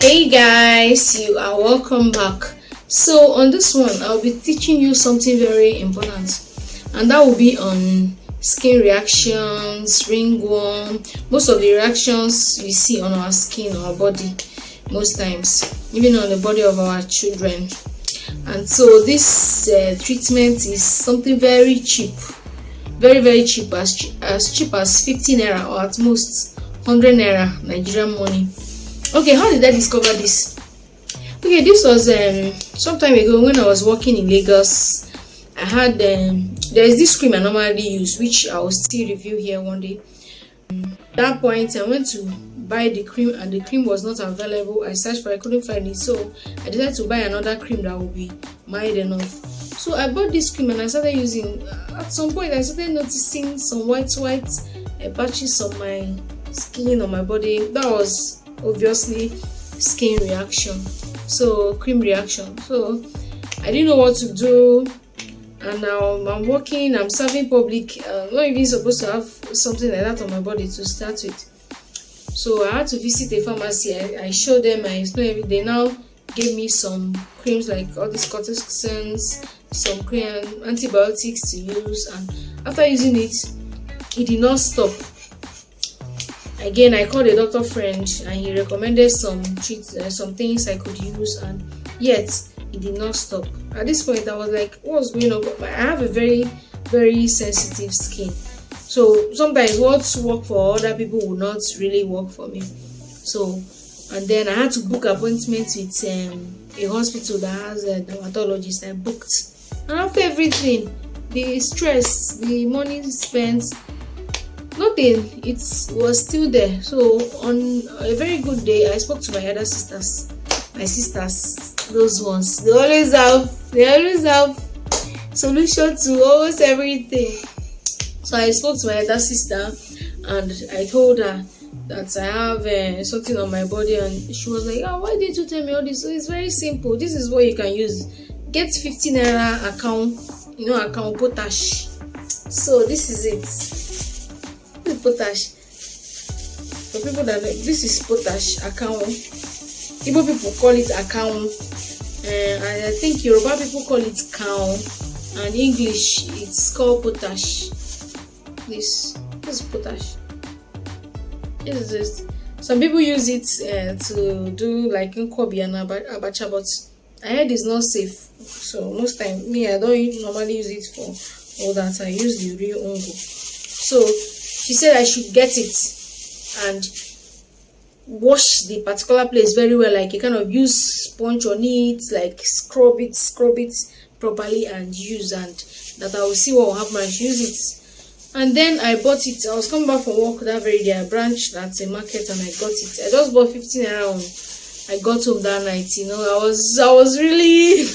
Hey guys, you are welcome back. So on this one I'll be teaching you something very important, and that will be on skin reactions, ringworm, most of the reactions we see on our skin or our body, most times even on the body of our children. And so this treatment is something very cheap, very cheap, as cheap as 50 naira, or at most 100 naira Nigerian money. Okay, how did I discover this? Okay, this was some time ago when I was working in Lagos. I had there's this cream I normally use, which I will still review here one day. At that point I went to buy the cream and the cream was not available. I searched for it, I couldn't find it, so I decided to buy another cream that would be mild enough. So I bought this cream and I started using. At some point I started noticing some white patches on my skin, on my body. That was obviously skin reaction, so cream reaction. So I didn't know what to do, and now I'm working, I'm serving public. Not even supposed to have something like that on my body to start with. So I had to visit a pharmacy. I showed them, I explained everything. They now gave me some creams, like all these cortisons, some cream, antibiotics to use, and after using it, it did not stop. Again, I called a doctor friend and he recommended some things I could use, and yet it did not stop. At this point I was like, what's going on? I have a very sensitive skin, so sometimes what work for other people will not really work for me. So, and then I had to book appointments with a hospital that has a dermatologist. I booked, and after everything, the stress, the money spent, nothing, it was still there. So on a very good day, I spoke to my other sisters. My sisters, those ones, they always have solution to almost everything. So I spoke to my other sister and I told her that I have something on my body, and she was like, oh, why didn't you tell me all this? So it's very simple. This is what you can use. Get 50 naira account potash. So this is it. Potash, for people that know, this is potash account. Igbo people call it account, and I think Yoruba people call it cow, and English it's called potash. This is potash. This is this. Some people use it to do like nkobi and abacha, but I heard it's not safe. So most time, me, I don't normally use it for all that. I use the real ungo. So she said I should get it and wash the particular place very well, like you kind of use sponge on it, like scrub it properly and use, and that I will see what will happen and use it. And then I bought it. I was coming back from work that very day. I branched at a market and I got it. I just bought 15 naira. I got home that night. I was really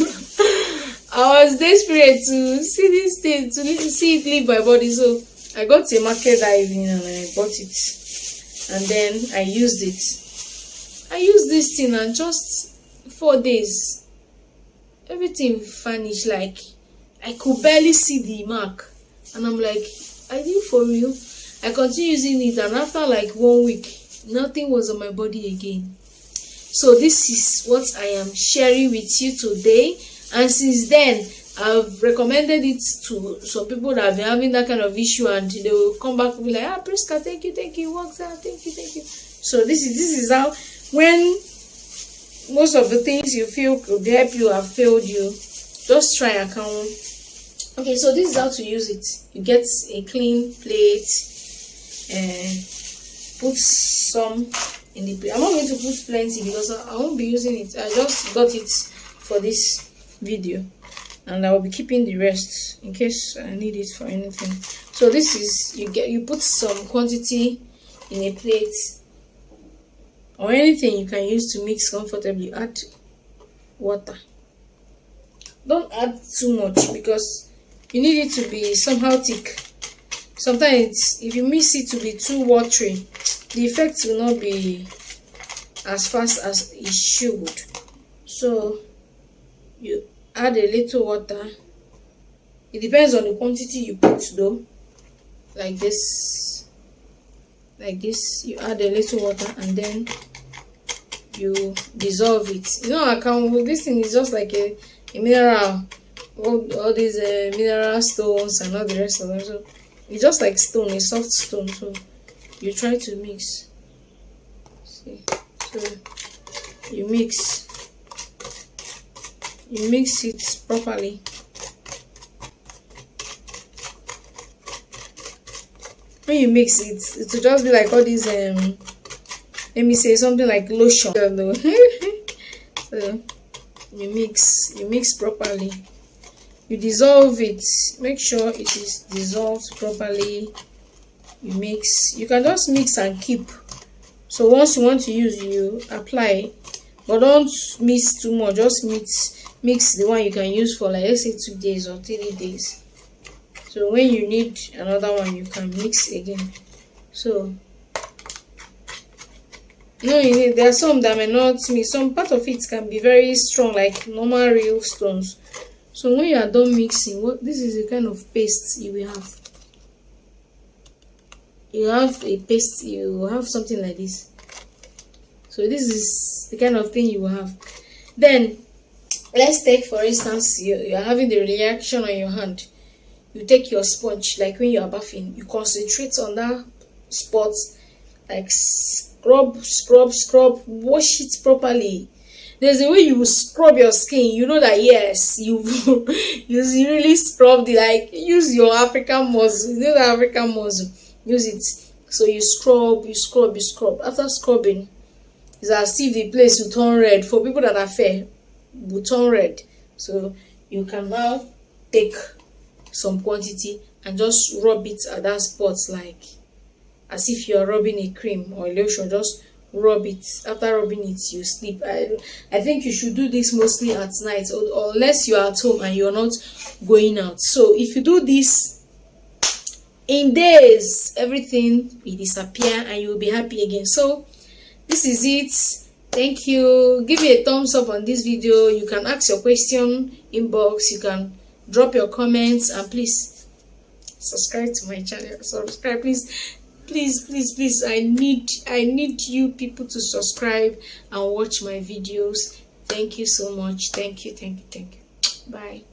I was desperate to see this thing, to see it leave my body. So I got to a market that evening and I bought it, and then I used it. I used this thing, and just 4 days, everything vanished. Like I could barely see the mark, and I'm like, are you for real? I continued using it, and after like 1 week, nothing was on my body again. So this is what I am sharing with you today, and since then I've recommended it to some people that have been having that kind of issue, and they will come back and be like, Priska, thank you, works out, thank you. So this is how, when most of the things you feel could help you have failed you, just try account. Okay, so this is how to use it. You get a clean plate and put some in the plate. I'm not going to put plenty because I won't be using it. I just got it for this video, and I will be keeping the rest in case I need it for anything. So this is, you put some quantity in a plate or anything you can use to mix comfortably. Add water. Don't add too much because you need it to be somehow thick. Sometimes if you mix it to be too watery, the effect will not be as fast as it should. So you add a little water. It depends on the quantity you put though. Like this, you add a little water, and then you dissolve it. You know, I can, this thing is just like a mineral, all these mineral stones and all the rest of them. So it's just like stone, a soft stone. So you try to mix. See, so you mix it properly. When you mix it, it will just be like all these let me say something like lotion. So you mix properly. You dissolve it. Make sure it is dissolved properly. You mix. You can just mix and keep. So once you want to use, you apply, but don't mix too much. Just mix the one you can use for, like, let's say 2 days or 3 days. So when you need another one, you can mix again. So there are some that may not mix. Some part of it can be very strong, like normal real stones. So when you are done mixing, this is the kind of paste you will have. You have a paste, you have something like this. So this is the kind of thing you will have. Then let's take, for instance, you're having the reaction on your hand. You take your sponge, like when you are bathing, you concentrate on that spot, like scrub, wash it properly. There's a way you will scrub your skin. You know that, yes, you really scrubbed it. Like, use your African muscle. You know the African muscle. Use it. So you scrub. After scrubbing, it's as if the place will turn red. For people that are fair, will turn red. So you can now take some quantity and just rub it at that spot, like as if you're rubbing a cream or a lotion. Just rub it. After rubbing it, you sleep. I think you should do this mostly at night, or unless you're at home and you're not going out. So if you do this in days, everything will disappear and you'll be happy again. So this is it. Thank you. Give me a thumbs up on this video. You can ask your question inbox. You can drop your comments, and please subscribe to my channel. Subscribe, please. I need you people to subscribe and watch my videos. Thank you so much. Thank you. Bye.